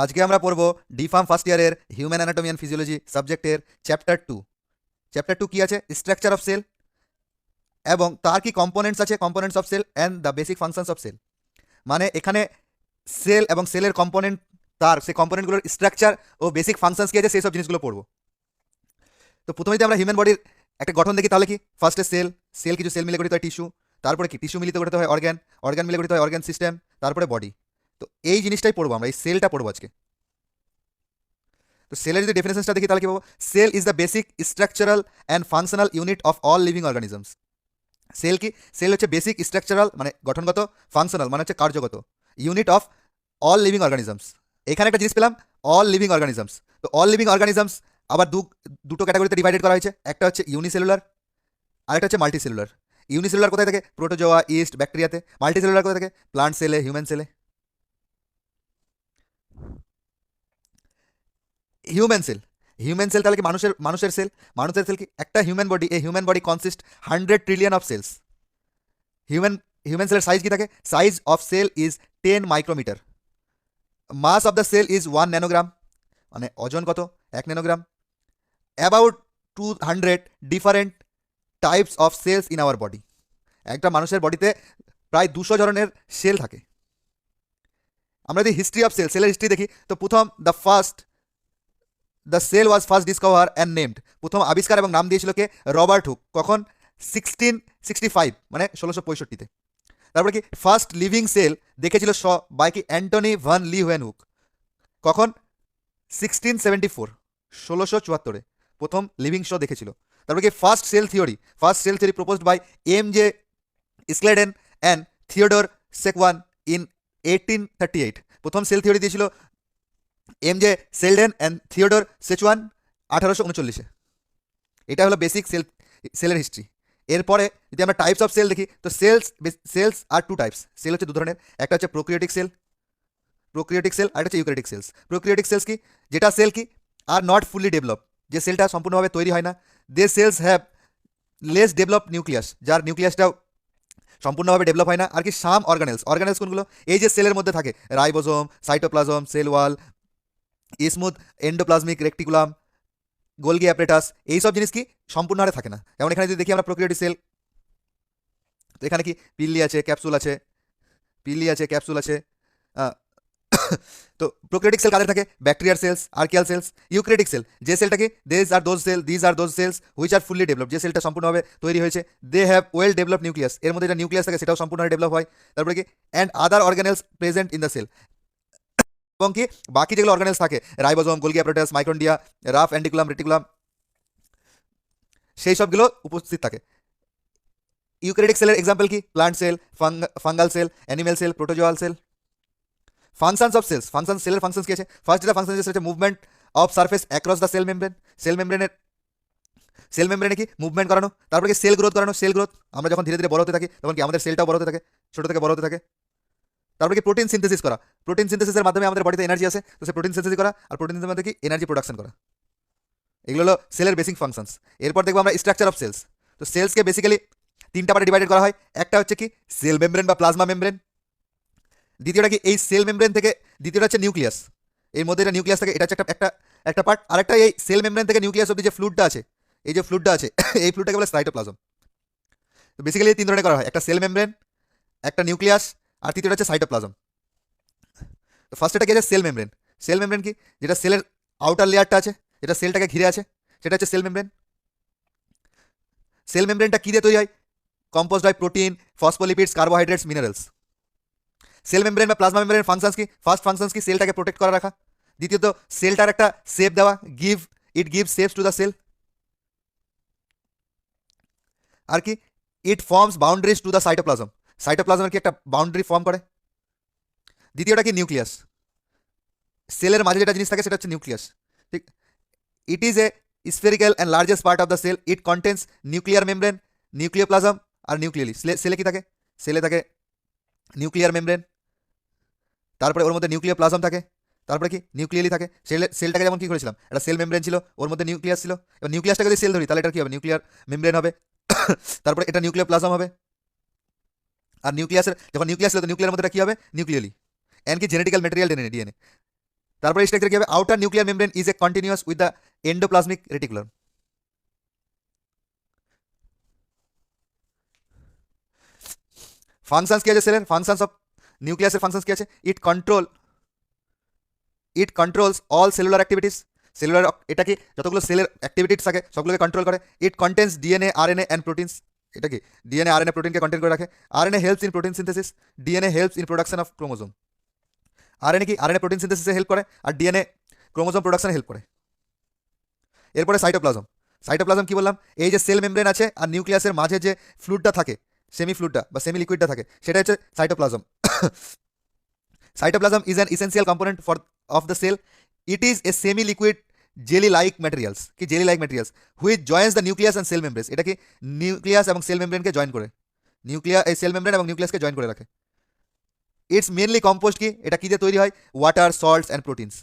আজকে আমরা পড়ব ডিফার্ম ফার্স্ট ইয়ারের হিউম্যান অ্যানাটমি অ্যান্ড ফিজিওলজি সাবজেক্টের চ্যাপ্টার টু কি আছে, স্ট্রাকচার অফ সেল, এবং তার কি কম্পোনেন্টস আছে, components of cell and the basic functions of cell. মানে এখানে সেল এবং সেলের কম্পোনেন্ট, তার সেই কম্পোনেন্টগুলোর স্ট্রাকচার ও বেসিক ফাংশনস কি আছে সেই সব জিনিসগুলো পড়বো। তো প্রথমেই আমরা হিউম্যান বডির একটা গঠন দেখি, তাহলে কি ফার্স্টে সেল কিছু সেল মিলে গঠিত হয় টিস্যু, তারপরে কি টিস্যু মিলিত গঠিত হয় অর্গান মিলে গঠিত হয় অর্গান সিস্টেম, তারপরে বডি। তো এই জিনিসটাই পড়বো আমরা, এই সেলটা পড়বো আজকে। তো সেলের যদি ডেফিনেশনটা দেখি তাহলে কি পাবো, cell is the basic structural and functional unit of all living organisms. Cell কি, সেল হচ্ছে বেসিক স্ট্রাকচারাল মানে গঠনগত, ফাংশনাল মানে হচ্ছে কার্যগত, unit of all living organisms. এখানে একটা জিনিস পেলাম, অল লিভিং অর্গানিজমস। তো অল লিভিং অর্গানিজমস আবার দুটো ক্যাটাগরিতে ডিভাইডেড করা হয়েছে, একটা হচ্ছে ইউনিসেলুলার আর একটা হচ্ছে মাল্টিসেলুলার। ইউনিসেলুলার কোথায় থাকে, প্রোটোজোয়া, ইস্ট, ব্যাকটেরিয়াতে। মাল্টিসেলুলার কোথায় থাকে, প্লান্ট সেলে, হিউম্যান সেলে। হিউম্যান সেল তাহলে কি মানুষের সেল কি একটা হিউম্যান বডি, এই human body consist 100 trillion of cells. Human human সেলের সাইজ কি থাকে, size of cell is 10 micrometre. Mass of the cell is 1 nanogram, মানে ওজন কত, 1 nanogram. About 200 different types of cells in our body. একটা মানুষের বডিতে প্রায় 200 ধরনের সেল থাকে। আমরা যদি হিস্ট্রি অফ সেলের হিস্ট্রি দেখি, তো প্রথম the cell was first discover and named, প্রথম আবিষ্কার এবং নাম দিয়েছিল কে, রবার্ট হুক। কখন, 1665 মানে 1665-তে। তারপরে কি ফার্স্ট লিভিং সেল দেখেছিল বাই কি অ্যান্টনি ভান লি হুয়েন হুক। কখন, 1674 1674-এ প্রথম লিভিং দেখেছিল। তারপরে কি first cell theory proposed by M J Schleiden and Theodore Schwann in 1838। প্রথম সেল থিওরি দিয়েছিল M J Schleiden and Theodore Schwann 1839-এ। এটা হলো বেসিক সেলের হিস্ট্রি। এরপরে যদি আমরা টাইপস অফ সেল দেখি, তো সেলস আর টু টাইপস। সেল হচ্ছে দু ধরনের, একটা হচ্ছে প্রোক্রিওটিক সেল আর একটা হচ্ছে ইউক্যারিওটিক সেলস। প্রোক্রিওটিক সেলস কি, যেটা সেল কি আর নট ফুললি ডেভেলপ, যে সেলটা সম্পূর্ণভাবে তৈরি হয় না। They cells have less develop nucleus, যার নিউক্লিয়াসটাও সম্পূর্ণভাবে ডেভেলপ হয় না। আর কি সাম অর্গানেলস কোনগুলো, এই যে সেলের মধ্যে থাকে, ribosome, cytoplasm, cell wall, smooth endoplasmic reticulum, Golgi apparatus, এইসব জিনিস কি সম্পূর্ণ হারে থাকে না। যেমন এখানে যদি দেখি আমরা প্রোক্রিওটিক সেল, তো এখানে কি পিল্লি আছে, ক্যাপসুল আছে। আহ, তো প্রোক্রিওটিক সেল কাদের থাকে, ব্যাকটেরিয়ার cells, archaeal cells. Eukaryotic cell, যে সেলটাকে these are those cells which are fully develop, যে সেলটা সম্পূর্ণভাবে তৈরি হয়েছে। They have well develop nucleus, এর মধ্যে যেটা নিউক্লিয়াস থাকে সেটাও সম্পূর্ণভাবে ডেভেলপ হয়। তারপরে কি and other organelles present in the cell, এবং কি বাকি যেগুলো অর্গানেলস থাকে, ribosome, Golgi apparatus, mitochondria, rough অ্যান্টিকুলাম, রেটিকুলাম, সেই সবগুলো উপস্থিত থাকে। ইউক্রেটিক সেলের এক্সাম্পল কি, plant cell, fungal cell, animal cell, protozoal cell. Functions of cells, সেলের ফাংশনস কি আছে, ফার্স্ট যেটা ফাংশন হচ্ছে movement of surface across the cell মেমব্রেনে কি মুভমেন্ট করানো। তারপরে কি সেল গ্রোথ করানো, আমরা যখন ধীরে ধীরে বড় হতে থাকি তখন কি আমাদের সেলটাও বড় হতে থাকে, ছোট থেকে বড় হতে থাকে। তারপরে কি প্রোটিন সিনথেসিস করা, প্রোটিন সিনথেসিসের মাধ্যমে আমাদের বডিতে এনার্জি আসে, তো সে প্রোটিন সিনথেসিস করা, আর প্রোটিনের মধ্যে কি এনার্জি প্রোডাকশন করা। এগুলো হলো সেলের বেসিক ফাংশনস। এরপর দেখবো আমরা স্ট্রাকচার অফ সেলস। তো সেলসকে বেসিক্যালি তিনটা পার্টে ডিভাইডেড করা হয়। একটা হচ্ছে কি সেল মেমব্রেন বা প্লাজমা মেমব্রেন। দ্বিতীয়টা কি এই সেল মেমব্রেন থেকে, দ্বিতীয়টা হচ্ছে নিউক্লিয়াস, এর মধ্যে এটা নিউক্লিয়াস থাকে, এটা হচ্ছে একটা পার্ট। আরেকটা এই সেল মেমব্রেন থেকে নিউক্লিয়াস অব্দি যে ফ্লুইডটা আছে, এই যে ফ্লুইডটা আছে এই ফ্লুইডটাকে বলে সাইটোপ্লাজম। তো বেসিক্যালি এই তিন ধরনের করা হয়, একটা সেল মেমব্রেন, একটা নিউক্লিয়াস, আর তৃতীয়টা হচ্ছে সাইটোপ্লাজম। তো ফার্স্টটা কি আছে, সেল মেমব্রেন কি, যেটা সেলের আউটার লেয়ারটা আছে, যেটা সেলটাকে ঘিরে আছে, সেটা হচ্ছে সেল মেমব্রেন। সেল মেমব্রেনটা কী দিয়ে তৈরি হয়, কম্পোজড হয় protein, phospholipids, carbohydrates, minerals. Cell membrane বা প্লাজমা মেমব্রেনের ফাংশনস কি, ফার্স্ট ফাংশনস কি সেলটাকে প্রোটেক্ট করে রাখা, দ্বিতীয়ত সেলটার একটা শেপ দেওয়া, it give shapes to the cell. আর কি it forms boundaries to the সাইটোপ্লাজমের কি একটা বাউন্ডারি ফর্ম করে। দ্বিতীয়টা কি নিউক্লিয়াস, সেলের মাঝে যেটা জিনিস থাকে সেটা হচ্ছে নিউক্লিয়াস, ঠিক। It is a spherical and largest part of the cell, it contains nuclear membrane, nucleoplasm আর নিউক্লিয়ালি। সেলে কি থাকে, সেলে থাকে নিউক্লিয়ার মেমব্রেন, তারপরে ওর মধ্যে নিউক্লিওপ্লাজম থাকে, তারপরে কি নিউক্লিয়ালি থাকে। সেলটাকে যেমন কি করেছিলাম, একটা সেল মেমব্রেন ছিল, ওর মধ্যে নিউক্লিয়াস ছিল। এবার নিউক্লিয়াসটাকে যদি সেল ধরি তাহলে এটা কি হবে, নিউক্লিয়ার মেমব্রেন হবে। তারপরে এটা নিউক্লিওপ্লাজম হবে। আর যখন নিউক্লিয়াস ছিল তো নিউক্লিয়ার মধ্যে কি হবে, নিউক্লিয়ালি। এন কি জেনেটিক্যাল মেটেরিয়াল ডিএনএ। তারপরে স্ট্রাকচার কি হবে, outer nuclear membrane is a continuous with the endoplasmic reticulum. Functions কি আছে সেলের, ফাংশনস অফ নিউক্লিয়াসের ফাংশনস কি আছে, it controls all cellular activities, cellular এটা কি যতগুলো সেলের অ্যাক্টিভিটিস থাকে সবগুলোকে কন্ট্রোল করে। It contains DNA RNA and proteins, এটা কি ডিএনএ আরএনএ প্রোটিনকে কন্টেন্ট করে রাখে। RNA helps in protein synthesis, DNA helps in production of chromosome. RNA কি, আরএনএ প্রোটিন সিনথেসিসে হেল্প করে আর ডিএনএ ক্রোমোজোম প্রোডাকশনে হেল্প করে। এরপরে সাইটোপ্লাজম, সাইটোপ্লাজম কি বললাম, এই যে সেল মেমব্রেন আছে আর নিউক্লিয়াসের মাঝে যে ফ্লুইডটা থাকে, সেমি ফ্লুইডটা বা সেমি লিকুইডটা থাকে, সেটা হচ্ছে cytoplasm. Cytoplasm is an essential component for of the cell. It is a semi liquid jelly like materials, কি jelly like materials which joins the nucleus and cell membrane, এটা কি নিউক্লিয়াস এবং sell মেমব্রেনকে join করে, এই cell membrane এবং নিউক্লিয়াসকে join করে রাখে। It's mainly compost কি, এটা কি দিয়ে তৈরি হয়, water, salts and proteins.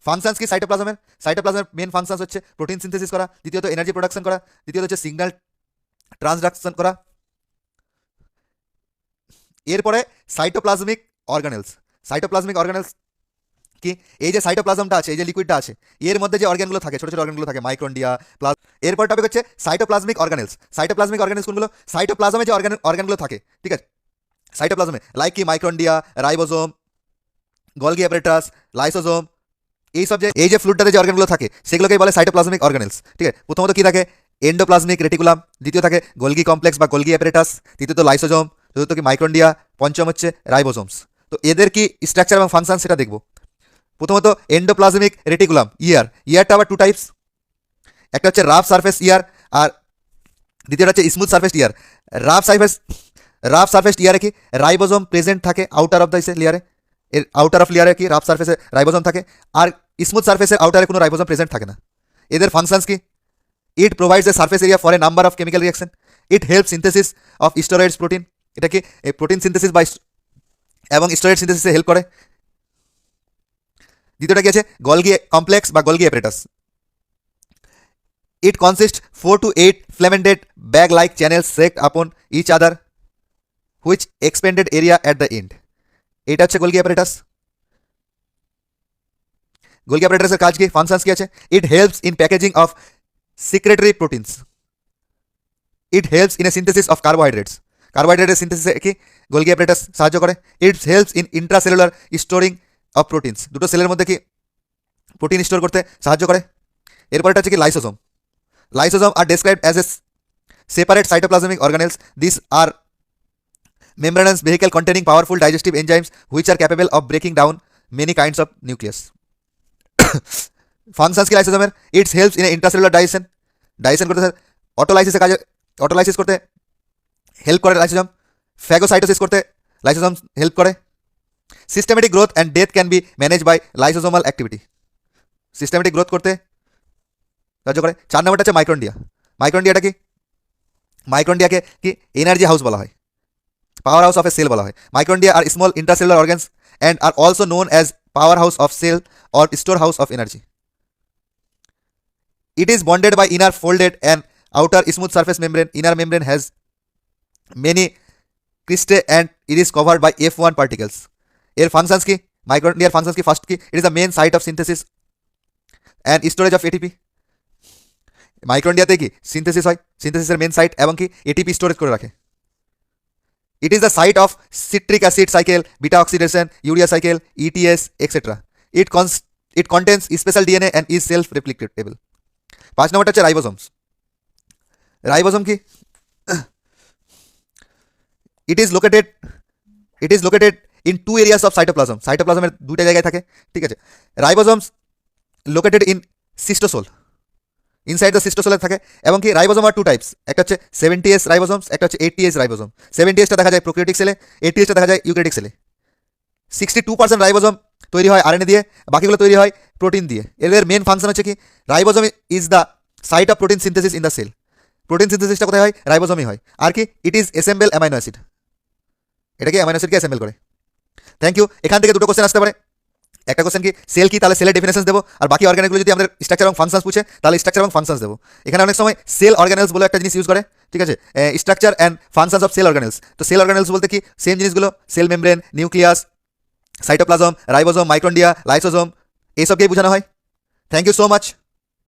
Functions কি সাইটোপ্লাজমের, সাইটোপ্লাজমের মেন ফাংশনস হচ্ছে প্রোটিন সিনথেসিস করা, দ্বিতীয়ত এনার্জি প্রোডাকশন করা, দ্বিতীয়ত হচ্ছে সিগন্যাল ট্রান্সডাকশন করা। এরপরে সাইটোপ্লাজমিক অর্গানেলস, সাইটোপ্লাজমিক অর্গানেলস কি, এই যে সাইটোপ্লাজমটা আছে, এই যে লিকুইডটা আছে, এর মধ্যে যে অর্গানগুলো থাকে, ছোট ছোট অর্গানগুলো থাকে, মাইক্রোন্ডিয়া প্লাস। এরপর টপিক হচ্ছে সাইটোপ্লাজমিক অর্গানেলস। সাইটোপ্লাজমিক অর্গানেলস কোনগুলো, সাইটোপ্লাজমে যে অর্গানগুলো থাকে, ঠিক আছে, সাইটোপ্লাজমে লাইক কি মাইক্রোন্ডিয়া, রাইবোজোম, গলগি অ্যাপারেটাস, লাইসোজোম, এই সব যে এই যে ফ্লুইডটাতে যে অর্গানগুলো থাকে সেগুলোকেই বলে সাইটোপ্লাজমিক অর্গানেলস। ঠিক আছে, প্রথমত কি থাকে, এন্ডোপ্লাজমিক রেটিকুলাম, দ্বিতীয় থাকে গলগি কমপ্লেক্স বা গলগি অ্যাপারেটাস, তৃতীয়ত লাইসোজোম, চতুর্থ কি মাইক্রোন্ডিয়া, পঞ্চম হচ্ছে রাইবোজোমস। তো এদের কি স্ট্রাকচার এবং ফাংশন সেটা দেখব। প্রথমত এন্ডোপ্লাজমিক রেটিকুলাম, ইয়ারটা আবার টু টাইপস, একটা হচ্ছে রাফ সারফেস ইয়ার আর দ্বিতীয়টা হচ্ছে স্মুথ সারফেস ইয়ার। রাফ সারফেস ইয়ারে কি রাইবোজোম প্রেজেন্ট থাকে আউটার অফ দ্য লেয়ারে, এর আউটার অফ লেয়ারে কি রাফ সারফেসে রাইবোজোম থাকে, আর স্মুথ সারফেসের আউটারে কোনো রাইবোজোম প্রেজেন্ট থাকে না। এদের ফাংশনস কি, ইট provides a surface area for a number of chemical reaction, it help synthesis of steroids protein, এটা কি এই প্রোটিন সিনথেসিস বা এবং স্টেরয়েড সিনথেসিসে হেল্প করে। দ্বিতীয়টা কি আছে, গলগি কমপ্লেক্স বা Golgi apparatus, it consist 4 to 8 filamentous bag like channels set upon each other which expanded area at the end, এটা হচ্ছে গলগি অ্যাপারেটাস। গলগি অ্যাপারেটাসের কাজ কি, ফাংশনস কি আছে, it helps in packaging of secretory proteins, it helps in a synthesis of carbohydrates, কার্বোহাইড্রেটের সিনথেসিসে কি Golgi apparatus সাহায্য করে। It helps in intracellular storing of proteins, দুটো সেলের মধ্যে কি প্রোটিন স্টোর করতে সাহায্য করে। এরপরটা হচ্ছে কি lysosome, lysosome are described as a separate cytoplasmic organelles. These are membranous vehicle containing powerful digestive enzymes which are capable of breaking down many kinds of nucleus. Functions কি লাইসোজোমের, it's helps in intracellular digestion করতে, অটোলাইসিসের কাজে, autolysis করতে help করে lysosome, phagocytosis করতে lysosome help করে। Systematic growth and death can be manage by lysosomal activity, systematic growth করতে সাহায্য করে। 4 নম্বরটা হচ্ছে মাইক্রোন্ডিয়া, মাইক্রোন্ডিয়াটা কি, মাইক্রোন্ডিয়াকে কি এনার্জি হাউস বলা হয়, power house of a cell বলা হয়। Mitochondria are small intracellular organs and are also known as power house of cell or store house of energy. It is bonded by inner folded and outer smooth surface membrane, inner membrane has many cristae and it is covered by F1 particles. এর functions কি, মাইক্রোন্ডিয়ার functions কি, first কি, it is the main site of synthesis and storage of ATP. মাইক্রোন্ডিয়াতে কি synthesis হয়, সিনথেসিসের main site এবং কি এটিপি স্টোরেজ করে রাখে। It is the site of citric acid cycle, beta oxidation, urea cycle, ETS etcetera. It contains special DNA and is self replicatable. 5 নম্বরটা হচ্ছে ribosomes. Ribosome কি, it is located in 2 areas of cytoplasm, সাইটোপ্লাজমের 2টা জায়গায় থাকে। ঠিক আছে, ribosomes located in cytosol, inside the সিস্টোসোলে থাকে। এবং কি রাইবোজোম আর 2 টাইপস, একটা হচ্ছে 70S রাইবোজোমস, একটা হচ্ছে 80S রাইবোজোম। 70Sটা দেখা যায় প্রোক্যারিওটিক সেলে, 80Sটা দেখা যায় ইউক্যারিওটিক সেলে। 62% রাইবোজোম তৈরি হয় আরএনএ দিয়ে, বাকিগুলো তৈরি হয় প্রোটিন দিয়ে। এদের মেন ফাংশন হচ্ছে কি, ribosome is the site of protein synthesis in the cell, protein সিনথেসিসটা কোথায় হয়, রাইবোজোমই হয়। আর কি it is assemble amino acid, এটাকে অ্যামাইনো অ্যাসিডকে অ্যাসেম্বল করে। Thank you. এখান থেকে দুটো কোশ্চেন আসতে পারে, একটা কোশ্চেন কি সেল কি, তাহলে সেলের ডেফিনেশন দেবো, আর বাকি অর্গানেলগুলো যদি আমাদের স্ট্রাকচার এবং ফাংশনস পুছে তাহলে স্ট্রাকচার এবং ফাংশনস দেবো। এখানে অনেক সময় সেল অর্গানেলস বলে একটা জিনিস ইউজ করে, ঠিক আছে, structure and functions of cell organelles. তো সেল অর্গানেলস বলতে কি সেম জিনিসগুলো, cell membrane, nucleus, cytoplasm, ribosome, mitochondria, lysosome, এইসবকেই বোঝানো হয়। Thank you so much.